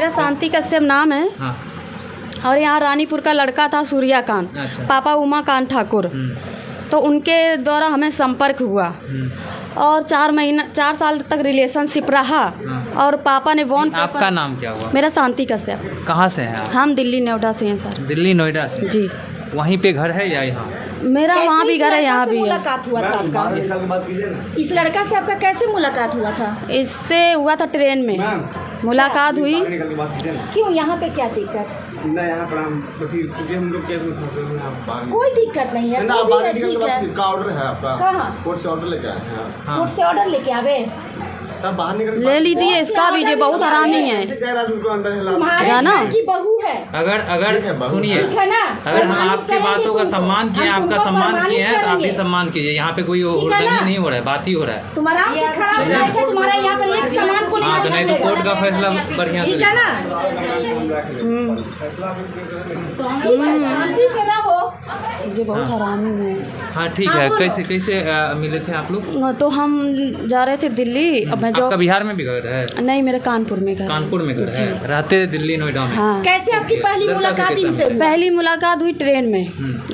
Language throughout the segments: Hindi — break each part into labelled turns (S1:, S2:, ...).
S1: मेरा शांति कश्यप नाम है।
S2: हाँ।
S1: और यहाँ रानीपुर का लड़का था सूर्याकांत।
S2: अच्छा।
S1: पापा उमाकांत ठाकुर। तो उनके द्वारा हमें संपर्क हुआ और 4 साल तक रिलेशनशिप रहा। और पापा ने बॉन्ड पेपर।
S2: आपका नाम क्या हुआ?
S1: मेरा शांति कश्यप।
S2: कहाँ से हैं आप?
S1: हम दिल्ली नोएडा से हैं सर।
S2: दिल्ली नोएडा से?
S1: जी।
S2: वहीं पे घर है या यहाँ?
S1: मेरा वहाँ भी घर है, यहाँ भी है।
S3: मुलाकात हुआ था आपका? इस लड़का से आपका कैसे मुलाकात हुआ था?
S1: इससे हुआ था ट्रेन में मुलाकात हुई।
S3: क्यों, यहाँ पे क्या दिक्कत?
S4: ना यहाँ पर क्योंकि हम लोग केस में फंसे हुए हैं।
S3: कोई दिक्कत नहीं है, तो भी है, ठीक है।
S4: का ऑर्डर है आपका?
S3: कहाँ?
S4: कोर्ट से ऑर्डर लेके आए हैं।
S3: कोर्ट से ऑर्डर लेके आवे?
S4: तब बाहर निकल
S1: ले लीजिए इसका भी, ये बहुत हरामी है।
S3: तुम्हारे घर की बहू है।
S2: अगर सुनिए,
S3: ठीक है ना?
S2: अगर हम आपकी बातों का सम्मान किए, आपका सम्मान किए हैं, तो आप भी सम्मान कीजिए। यहाँ पे कोई उल्लंघन नहीं हो रहा है, बात ही हो रहा है।
S3: तुम आराम से खड़ा हो जाएगा, तुम्हारा यहाँ पर एक सामान को
S2: हाँ, तो नहीं तो कोर्ट का फैसला बढ़िया
S3: ठीक है ना? शांति से रहो।
S1: ये बहुत हरामी है।
S2: हाँ ठीक है। कैसे कैसे मिले थे आप लोग?
S1: तो हम जा रहे थे दिल्ली। अब मैं
S2: आपका बिहार में भी घर है?
S1: नहीं, मेरे कानपुर में घर है।
S2: कानपुर में घर है, रहते दिल्ली नोएडा में?
S1: हाँ।
S3: कैसे आपकी पहली मुलाकात इनसे हुई?
S1: पहली मुलाकात हुई ट्रेन में।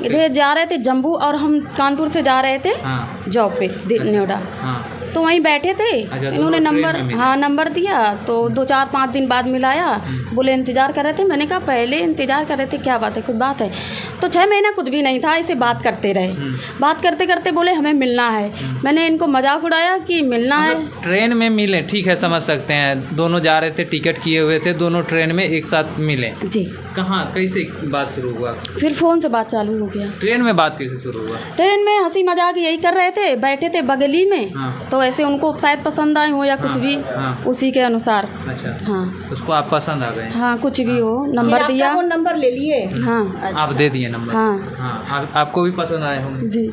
S1: ये जा रहे थे जम्मू और हम कानपुर से जा रहे थे जॉब पे नोएडा। तो वहीं बैठे थे। इन्होंने नंबर दिया। तो 2-4-5 दिन बाद मिलाया। बोले इंतज़ार कर रहे थे। मैंने कहा पहले इंतज़ार कर रहे थे, क्या बात है, कुछ बात है? तो 6 महीना कुछ भी नहीं था, ऐसे बात करते रहे। बात करते करते बोले हमें मिलना है। मैंने इनको मजाक उड़ाया कि मिलना है।
S2: ट्रेन में मिले, ठीक है, समझ सकते हैं। दोनों जा रहे थे, टिकट किए हुए थे, दोनों ट्रेन में एक साथ मिले।
S1: जी।
S2: कहाँ, कैसे बात शुरू हुआ?
S1: फिर फ़ोन से बात चालू हो गया।
S2: ट्रेन में बात कैसे शुरू हुआ?
S1: ट्रेन में हंसी मजाक यही कर रहे थे, बैठे थे बगली में। तो ऐसे उनको शायद पसंद आए हो या कुछ भी, उसी के अनुसार।
S2: अच्छा।
S1: हाँ,
S2: उसको आप पसंद आ गए?
S1: हाँ, कुछ भी हो। नंबर दिया।
S3: वो नंबर ले लिए?
S1: हाँ।
S2: आप दे दिए नंबर?
S1: हाँ।
S2: आपको भी पसंद आए होंगे?
S1: जी।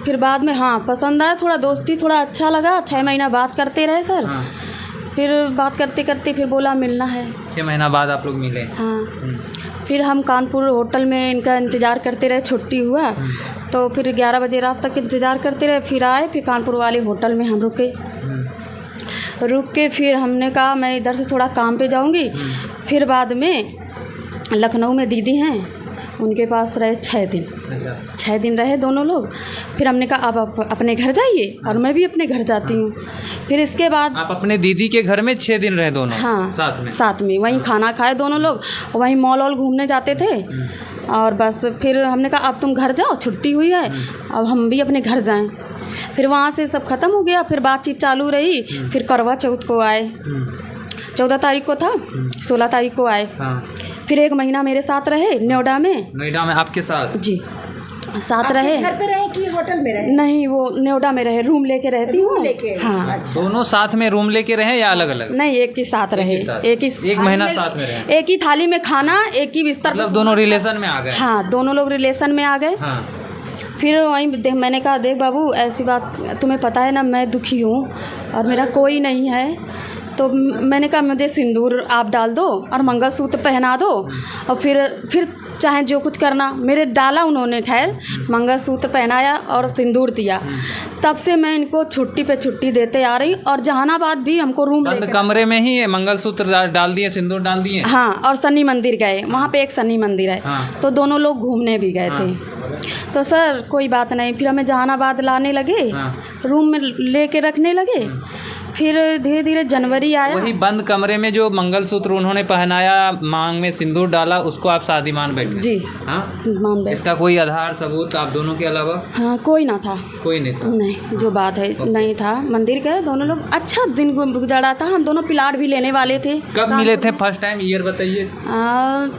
S1: फिर बाद में पसंद आया, थोड़ा दोस्ती थोड़ा अच्छा लगा। 6 महीना बात करते रहे सर। फिर बात करते करते फिर बोला मिलना है।
S2: 6 महीना बाद आप लोग मिले?
S1: हाँ। फिर हम कानपुर होटल में इनका इंतज़ार करते रहे, छुट्टी हुआ तो फिर 11 बजे रात तक इंतज़ार करते रहे। फिर आए, फिर कानपुर वाले होटल में हम रुके। रुक के फिर हमने कहा मैं इधर से थोड़ा काम पे जाऊंगी। फिर बाद में लखनऊ में दीदी हैं, उनके पास रहे 6 दिन। 6 दिन रहे दोनों लोग। फिर हमने कहा आप अपने घर जाइए और मैं भी अपने घर जाती हूँ। फिर इसके बाद
S2: आप अपने दीदी के घर में 6 दिन रहे दोनों?
S1: हाँ, साथ में वहीं खाना खाए दोनों लोग, वहीं मॉल वॉल घूमने जाते थे। और बस फिर हमने कहा अब तुम घर जाओ, छुट्टी हुई है, अब हम भी अपने घर जाएं। फिर वहाँ से सब ख़त्म हो गया। फिर बातचीत चालू रही। फिर करवा चौथ को आए, 14 तारीख को था, 16 तारीख को आए। फिर 1 महीना मेरे साथ रहे नोएडा में।
S2: नोएडा में आपके साथ? जी,
S3: साथ रहे। घर पे रहे कि होटल में रहे?
S1: नहीं, वो नोएडा में रहे, रूम लेके रहती हूँ। हाँ।
S2: अच्छा। दोनों साथ में रूम लेके रहे या अलग अलग?
S1: नहीं, एक ही साथ रहे। एक
S2: महीना साथ में रहे।
S1: एक ही थाली में खाना, एक ही बिस्तर।
S2: मतलब दोनों रिलेशन में आ गए?
S1: हाँ, दोनों लोग रिलेशन में आ गए। फिर वहीं मैंने कहा देख बाबू, ऐसी बात तुम्हें पता है ना, मैं दुखी हूँ और मेरा कोई नहीं है। तो मैंने कहा मुझे सिंदूर आप डाल दो और मंगलसूत्र पहना दो और फिर चाहे जो कुछ करना। मेरे डाला उन्होंने, खैर मंगलसूत्र पहनाया और सिंदूर दिया। तब से मैं इनको छुट्टी पे छुट्टी देते आ रही। और जहानाबाद भी हमको रूम
S2: बंद कमरे में ही मंगलसूत्र डाल दिए, सिंदूर डाल दिए।
S1: हाँ, और शनि मंदिर गए, वहाँ पे एक शनि मंदिर है। तो दोनों लोग घूमने भी गए थे। तो सर कोई बात नहीं, फिर हमें जहानाबाद लाने लगे, रूम में लेके रखने लगे। फिर धीरे धीरे जनवरी आया।
S2: वही बंद कमरे में जो मंगलसूत्र उन्होंने पहनाया, मांग में सिंदूर डाला, उसको आप शादी मान बैठे? जी,
S1: मान बैठे।
S2: इसका कोई आधार सबूत आप दोनों के अलावा?
S1: हाँ, कोई ना था।
S2: कोई नहीं था?
S1: नहीं, जो बात है नहीं था। मंदिर गए दोनों लोग, अच्छा दिन गुजरा था। हम दोनों प्लाट भी लेने वाले थे।
S2: कब मिले थे फर्स्ट टाइम, ईयर बताइए?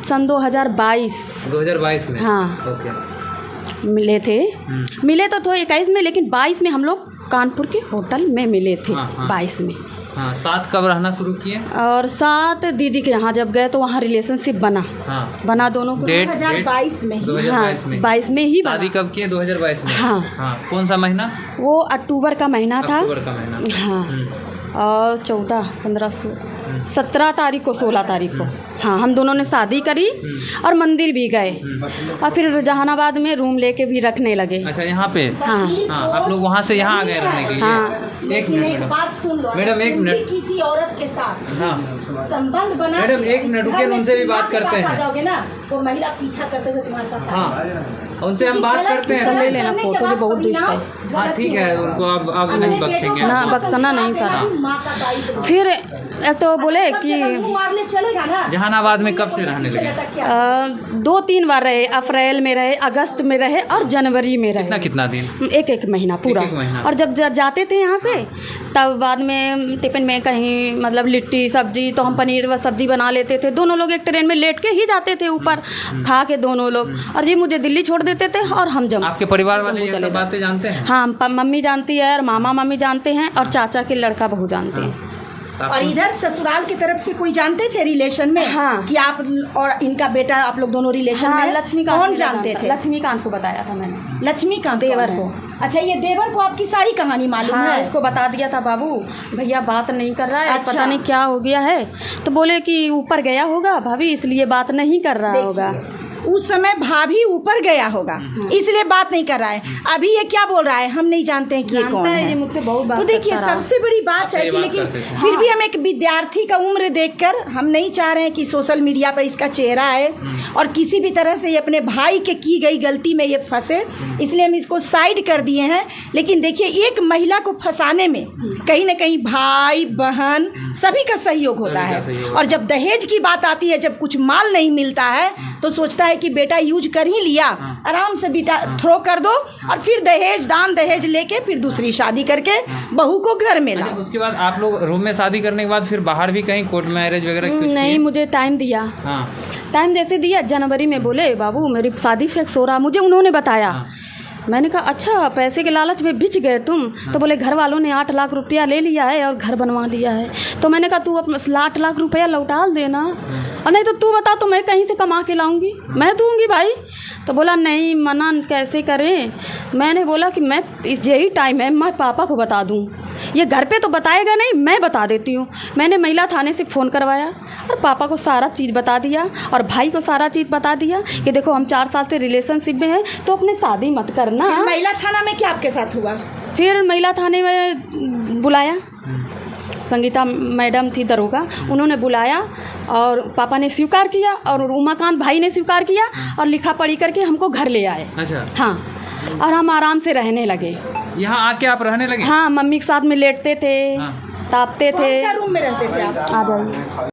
S1: सन 2022।
S2: 2022 में?
S1: हाँ।
S2: ओके।
S1: मिले थे। मिले तो 21 में, लेकिन 22 में हम लोग कानपुर के होटल में मिले थे। 22 में।
S2: साथ कब रहना शुरू किए?
S1: और साथ दीदी के यहाँ जब गए तो वहाँ रिलेशनशिप बना दोनों को।
S3: 2022 में?
S1: 22 में ही।
S2: शादी कब किए? 2022 में? हाँ। कौन सा महीना?
S1: वो अक्टूबर का महीना था।
S2: अक्टूबर का महीना।
S1: हाँ। और 14-15 17 तारीख को 16 तारीख को। हाँ, हम दोनों ने शादी करी और मंदिर भी गए और फिर जहानाबाद में रूम लेके भी रखने लगे।
S2: अच्छा, यहाँ पे?
S1: हाँ
S2: हाँ, आप लोग वहाँ से यहाँ आ गए रहने के लिए?
S1: हाँ।
S2: एक मिनट
S3: एक बात सुन लो
S2: मैडम, एक मिनट।
S3: किसी औरत के साथ
S2: हाँ
S3: संबंध बना
S2: मैडम, एक मिनट रुकिए, उनसे भी बात करते हैं।
S3: जाओगे ना वो महिला पीछा करते हुए तुम्हारे पास
S2: हाँ, उनसे हम बात करते
S1: इसका
S2: हैं।
S1: ले लेना फोटो, जो बहुत दुष्ट है।
S2: हाँ ठीक है, उनको अब नहीं बख्शेंगे।
S1: ना बख्शना नहीं सर। फिर तो बोले कि
S3: मारने चलेगा ना।
S2: जहानाबाद में कब से रहने लगे?
S1: 2-3 बार रहे, अप्रैल में रहे, अगस्त में रहे और जनवरी में रहे।
S2: कितना दिन?
S1: एक महीना पूरा।
S2: एक महीना।
S1: और जब जाते थे यहाँ से तब बाद में टिफिन में कहीं मतलब लिट्टी सब्जी, तो हम पनीर व सब्जी बना लेते थे। दोनों लोग एक ट्रेन में लेट के ही जाते थे ऊपर खा के दोनों लोग, और ये मुझे दिल्ली छोड़ देते थे और हम जम।
S2: आपके परिवार वाले ये सब बातें जानते हैं?
S1: हाँ, मम्मी जानती है और मामा मम्मी जानते हैं और चाचा के लड़का बहू जानते हैं।
S3: और इधर ससुराल की तरफ से कोई जानते थे रिलेशन में?
S1: हाँ।
S3: कि आप और इनका बेटा, आप लोग दोनों रिलेशन में?
S1: लक्ष्मीकांत
S3: कौन जानते थे?
S1: लक्ष्मीकांत को बताया था मैंने।
S3: लक्ष्मीकांत
S1: देवर को।
S3: अच्छा, ये देवर को आपकी सारी कहानी मालूम
S1: हाँ,
S3: है?
S1: इसको बता दिया था बाबू भैया बात नहीं कर रहा है।
S3: अच्छा।
S1: पता नहीं क्या हो गया है, तो बोले कि ऊपर गया होगा भाभी, इसलिए बात नहीं कर रहा होगा।
S3: उस समय भाभी ऊपर गया होगा इसलिए बात नहीं कर रहा है। अभी ये क्या बोल रहा है, हम नहीं जानते हैं कि ये कौन है।
S1: ये मुझसे बहुत बात
S3: तो देखिए,
S1: करता रहा।
S3: सबसे बड़ी बात है कि लेकिन फिर भी हम एक विद्यार्थी का उम्र देखकर हम नहीं चाह रहे हैं कि सोशल मीडिया पर इसका चेहरा है और किसी भी तरह से ये अपने भाई के की गई गलती में ये फंसे, इसलिए हम इसको साइड कर दिए हैं। लेकिन देखिए, एक महिला को फंसाने में कहीं ना कहीं भाई बहन सभी का सहयोग होता है। और जब दहेज की बात आती है, जब कुछ माल नहीं मिलता है तो सोचता है कि बेटा यूज कर ही लिया, आराम से बेटा थ्रो कर दो और फिर दहेज दान दहेज लेके फिर दूसरी शादी करके बहू को घर में लाओ।
S2: उसके बाद आप लोग रूम में शादी करने के बाद फिर बाहर भी कहीं कोर्ट मैरिज वगैरह?
S1: नहीं, मुझे टाइम दिया।
S2: हाँ।
S1: टाइम जैसे दिया, जनवरी में बोले बाबू मेरी शादी फिक्स हो रहा, मुझे उन्होंने बताया। मैंने कहा अच्छा, पैसे के लालच में बिच गए तुम? तो बोले घर वालों ने 8 लाख रुपया ले लिया है और घर बनवा दिया है। तो मैंने कहा तू अपना 8 लाख रुपया लौटा देना, और नहीं तो तू बता तो मैं कहीं से कमा के लाऊंगी, मैं दूंगी भाई। तो बोला नहीं, मना कैसे करें। मैंने बोला कि मैं यही टाइम है, मैं पापा को बता दूं, ये घर पे तो बताएगा नहीं, मैं बता देती हूँ। मैंने महिला थाने से फ़ोन करवाया और पापा को सारा चीज़ बता दिया और भाई को सारा चीज़ बता दिया कि देखो हम 4 साल से रिलेशनशिप में हैं, तो अपने शादी मत करना।
S3: महिला थाना में क्या आपके साथ हुआ?
S1: फिर महिला थाने में बुलाया, संगीता मैडम थी दरोगा, उन्होंने बुलाया और पापा ने स्वीकार किया और उमाकांत भाई ने स्वीकार किया और लिखा पढ़ी करके हमको घर ले आए।
S2: अच्छा।
S1: हाँ, और हम आराम से रहने लगे।
S2: यहाँ आके आप रहने लगे?
S1: हाँ, मम्मी के साथ में लेटते थे, तापते थे।
S3: कौन सा रूम में रहते थे आप?
S1: आ जाइए।